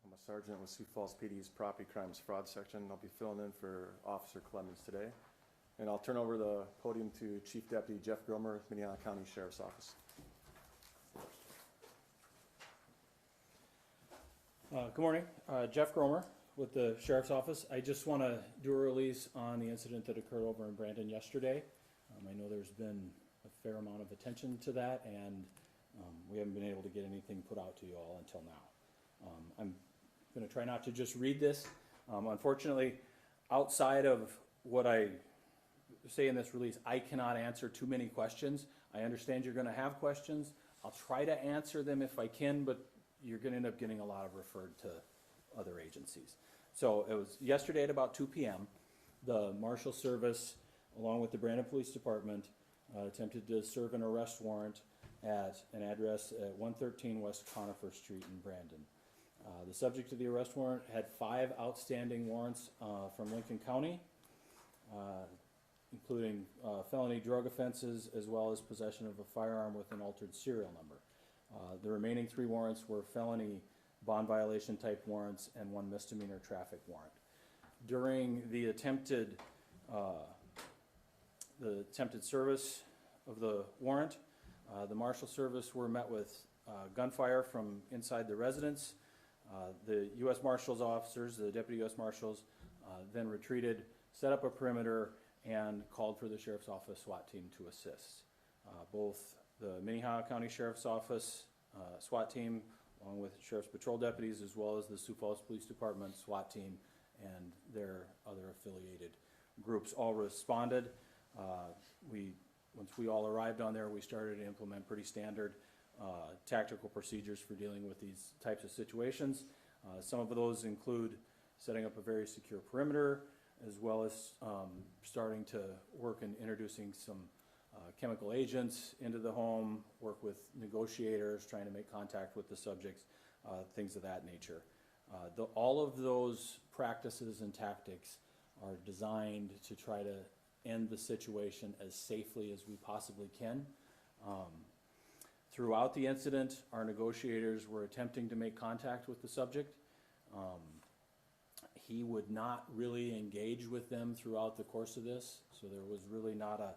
I'm a sergeant with Sioux Falls PD's Property Crimes Fraud Section. I'll be filling in for Officer Clemens today. And I'll turn over the podium to Chief Deputy Jeff Gromer, Minnehaha County Sheriff's Office. Good morning. Jeff Gromer with the Sheriff's Office. I just want to do a release on the incident that occurred over in Brandon yesterday. I know there's been a fair amount of attention to that, and we haven't been able to get anything put out to you all until now. I'm going to try not to just read this. Unfortunately, outside of what I say in this release, I cannot answer too many questions. I understand you're going to have questions. I'll try to answer them if I can, but you're going to end up getting a lot of referred to other agencies. So it was yesterday at about 2 p.m. The Marshal Service, along with the Brandon Police Department, attempted to serve an arrest warrant at an address at 113 West Conifer Street in Brandon. The subject of the arrest warrant had 5 outstanding warrants from Lincoln County, including felony drug offenses as well as possession of a firearm with an altered serial number. The remaining 3 warrants were felony bond violation type warrants and 1 misdemeanor traffic warrant. During the attempted service of the warrant, the Marshal Service were met with gunfire from inside the residence. The U.S. Marshals officers, the Deputy U.S. Marshals, then retreated, set up a perimeter, and called for the Sheriff's Office SWAT team to assist. Both the Minnehaha County Sheriff's Office SWAT team, along with Sheriff's Patrol deputies, as well as the Sioux Falls Police Department SWAT team and their other affiliated groups all responded. Once we all arrived on there, we started to implement pretty standard tactical procedures for dealing with these types of situations. Some of those include setting up a very secure perimeter, as well as starting to work in introducing some chemical agents into the home, work with negotiators, trying to make contact with the subjects, things of that nature. All of those practices and tactics are designed to try to end the situation as safely as we possibly can. Throughout the incident, our negotiators were attempting to make contact with the subject. He would not really engage with them throughout the course of this, so there was really not a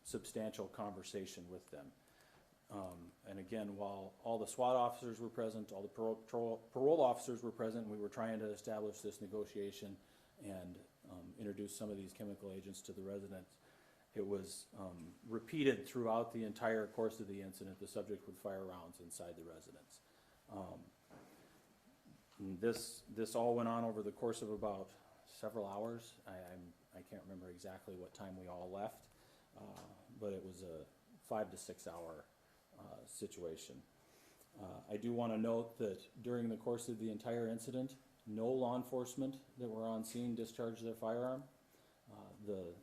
substantial conversation with them. And again, while all the SWAT officers were present, all the parole officers were present, we were trying to establish this negotiation and introduce some of these chemical agents to the residents. It was repeated throughout the entire course of the incident. The subject would fire rounds inside the residence. This all went on over the course of about several hours. I can't remember exactly what time we all left, but it was a 5 to 6 hour situation. I do want to note that during the course of the entire incident, no law enforcement that were on scene discharged their firearm. The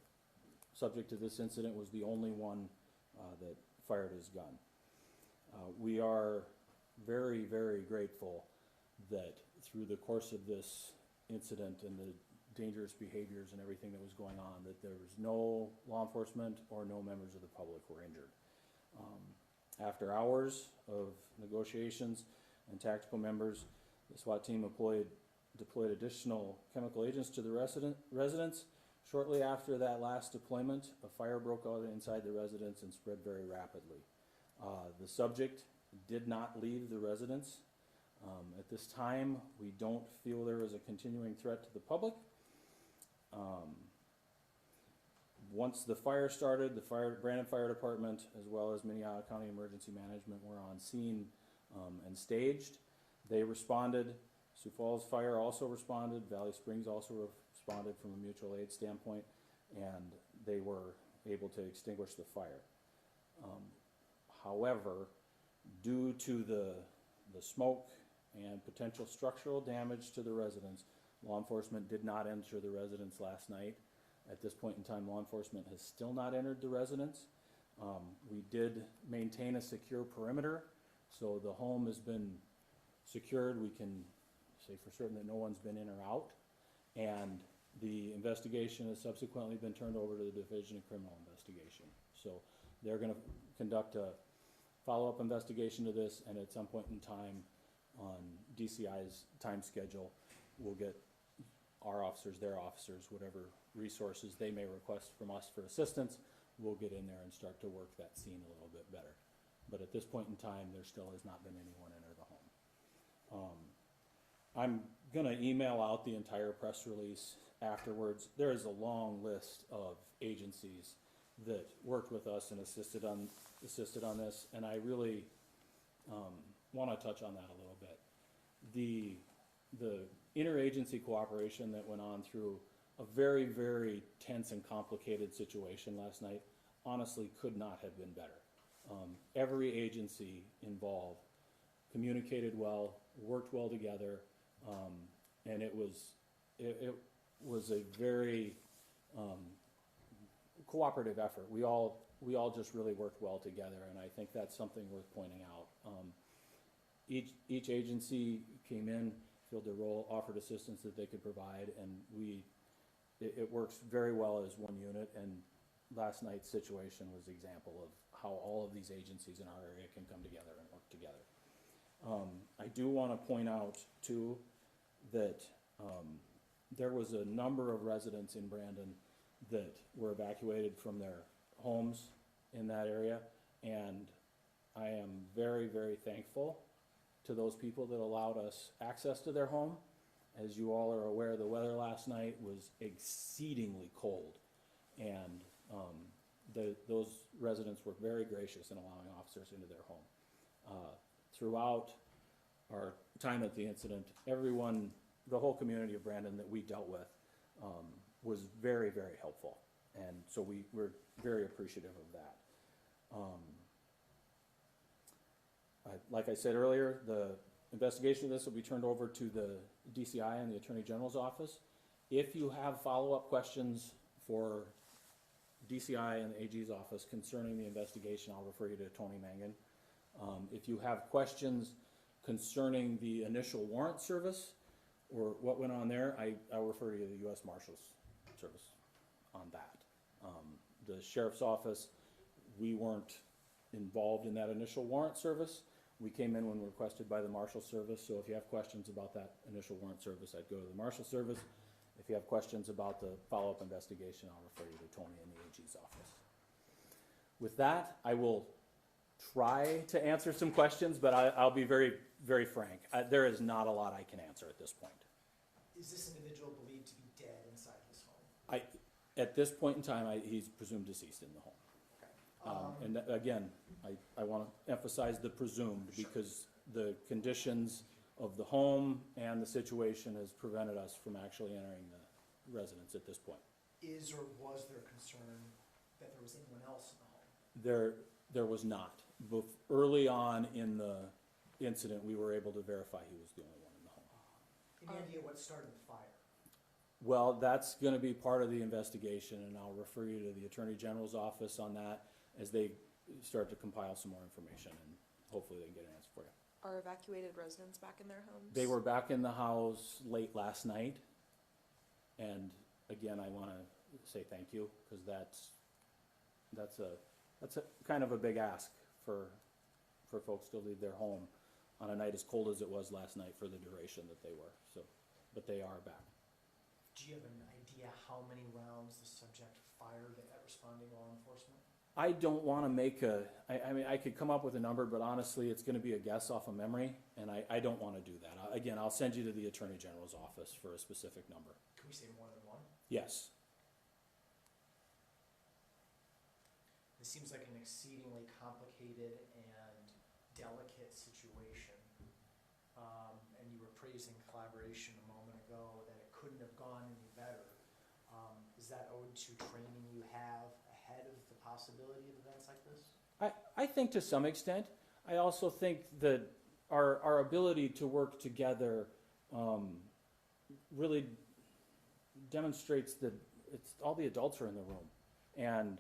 subject of this incident was the only one that fired his gun. We are very, very grateful that through the course of this incident and the dangerous behaviors and everything that was going on, that there was no law enforcement or no members of the public were injured. After hours of negotiations and tactical members, the SWAT team deployed additional chemical agents to the residence. Shortly after that last deployment, a fire broke out inside the residence and spread very rapidly. The subject did not leave the residence. At this time, we don't feel there is a continuing threat to the public. Once the fire started, the Brandon Fire Department, as well as Minnehaha County Emergency Management, were on scene and staged. They responded. Sioux Falls Fire also responded. Valley Springs also responded from a mutual aid standpoint, and they were able to extinguish the fire. However, due to the smoke and potential structural damage to the residence, law enforcement did not enter the residence last night. At this point in time, law enforcement has still not entered the residence. We did maintain a secure perimeter, so the home has been secured. We can say for certain that no one's been in or out, and the investigation has subsequently been turned over to the Division of Criminal Investigation. So they're going to conduct a follow-up investigation to this, and at some point in time on DCI's time schedule. We'll get our officers, their officers, whatever resources they may request from us for assistance, we'll get in there and start to work that scene a little bit better. But at this point in time, there still has not been anyone enter the home. I'm gonna email out the entire press release afterwards. There is a long list of agencies that worked with us and assisted on this, and I really want to touch on that a little bit. The interagency cooperation that went on through a very, very tense and complicated situation last night honestly could not have been better. Every agency involved communicated well, worked well together, and it was a very cooperative effort. We all just really worked well together, and I think that's something worth pointing out. Each agency came in, filled their role, offered assistance that they could provide, and it works very well as one unit. And last night's situation was an example of how all of these agencies in our area can come together and work together. I do want to point out too that there was a number of residents in Brandon that were evacuated from their homes in that area, and I am very, very thankful to those people that allowed us access to their home. As you all are aware, the weather last night was exceedingly cold, and those residents were very gracious in allowing officers into their home. Throughout our time at the incident, everyone, the whole community of Brandon that we dealt with was very, very helpful, and so we're very appreciative of that. Like I said earlier, the investigation of this will be turned over to the DCI and the Attorney General's office. If you have follow-up questions for DCI and the AG's office concerning the investigation, I'll refer you to Tony Mangan. If you have questions concerning the initial warrant service or what went on there, I'll refer you to the U.S. Marshals Service on that. The Sheriff's Office, we weren't involved in that initial warrant service. We came in when requested by the Marshal Service, so if you have questions about that initial warrant service, I'd go to the Marshal Service. If you have questions about the follow-up investigation, I'll refer you to Tony in the AG's office. With that, I will try to answer some questions, but I'll be very, very frank. There is not a lot I can answer at this point. Is this individual believed to be dead inside his home? At this point in time, he's presumed deceased in the home. Okay. And again, I want to emphasize the presumed, Sure. because the conditions of the home and the situation has prevented us from actually entering the residence at this point. Is or was there concern that there was anyone else in the home? There was not. Early on in the incident, we were able to verify he was the only one in the home. Any idea what started the fire? Well, that's going to be part of the investigation, and I'll refer you to the Attorney General's office on that as they start to compile some more information, and hopefully they can get an answer for you. Are evacuated residents back in their homes? They were back in the house late last night, and again, I want to say thank you, because that's a kind of a big ask for folks to leave their home on a night as cold as it was last night for the duration that they were. So, but they are back. Do you have an idea how many rounds the subject fired at responding law enforcement? I don't want to make I mean, I could come up with a number, but honestly, it's going to be a guess off of memory, and I don't want to do that. Again, I'll send you to the Attorney General's office for a specific number. Can we say more than one? Yes. This seems like an exceedingly complicated and delicate situation. And you were praising collaboration a moment ago, that it couldn't have gone any better. Is that owed to training you have ahead of the possibility of events like this? I think to some extent. I also think that our ability to work together really demonstrates that all the adults are in the room, and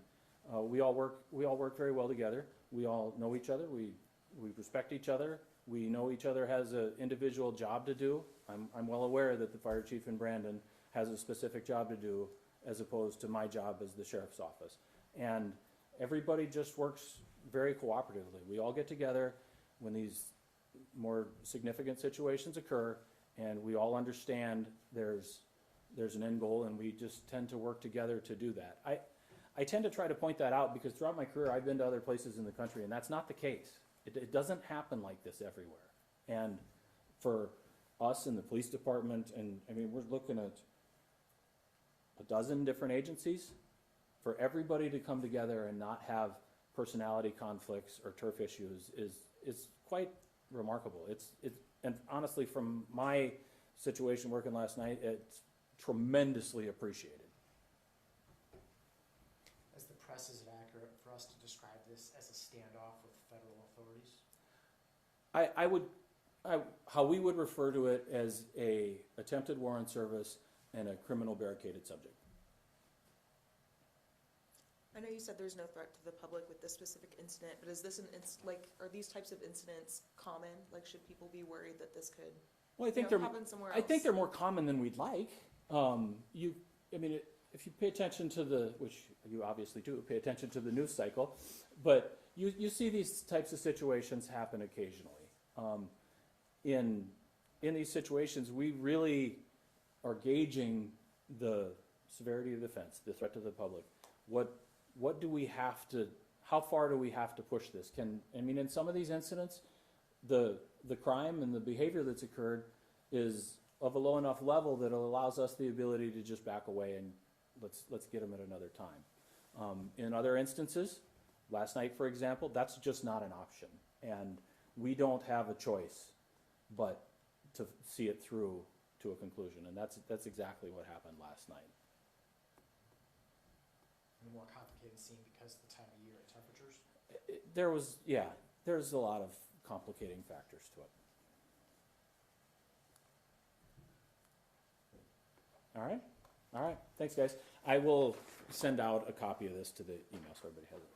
we all work very well together. We all know each other. We respect each other. We know each other has an individual job to do. I'm well aware that the fire chief in Brandon has a specific job to do, as opposed to my job as the sheriff's office. And everybody just works very cooperatively. We all get together when these more significant situations occur, and we all understand there's an end goal, and we just tend to work together to do that. I tend to try to point that out because throughout my career, I've been to other places in the country, and that's not the case. It doesn't happen like this everywhere. And for us in the police department, and I mean, we're looking at a dozen different agencies, for everybody to come together and not have personality conflicts or turf issues is quite remarkable. And honestly, from my situation working last night, it's tremendously appreciated. As the press, is it accurate for us to describe this as a standoff with federal authorities? How we would refer to it as a attempted war on service and a criminal barricaded subject. I know you said there's no threat to the public with this specific incident, but is this are these types of incidents common? Like, should people be worried that this could, Well, I think happen somewhere else? I think they're more common than we'd like. If you pay attention to which you obviously do, pay attention to the news cycle, but you see these types of situations happen occasionally. In these situations, we really are gauging the severity of the offense, the threat to the public. What do we have to? How far do we have to push this? In some of these incidents, the crime and the behavior that's occurred is of a low enough level that it allows us the ability to just back away and let's get them at another time. In other instances, last night, for example, that's just not an option, and we don't have a choice but to see it through to a conclusion, and that's exactly what happened last night. A more complicated scene because of the time of year and temperatures? There's a lot of complicating factors to it. All right, thanks guys. I will send out a copy of this to the email so everybody has it.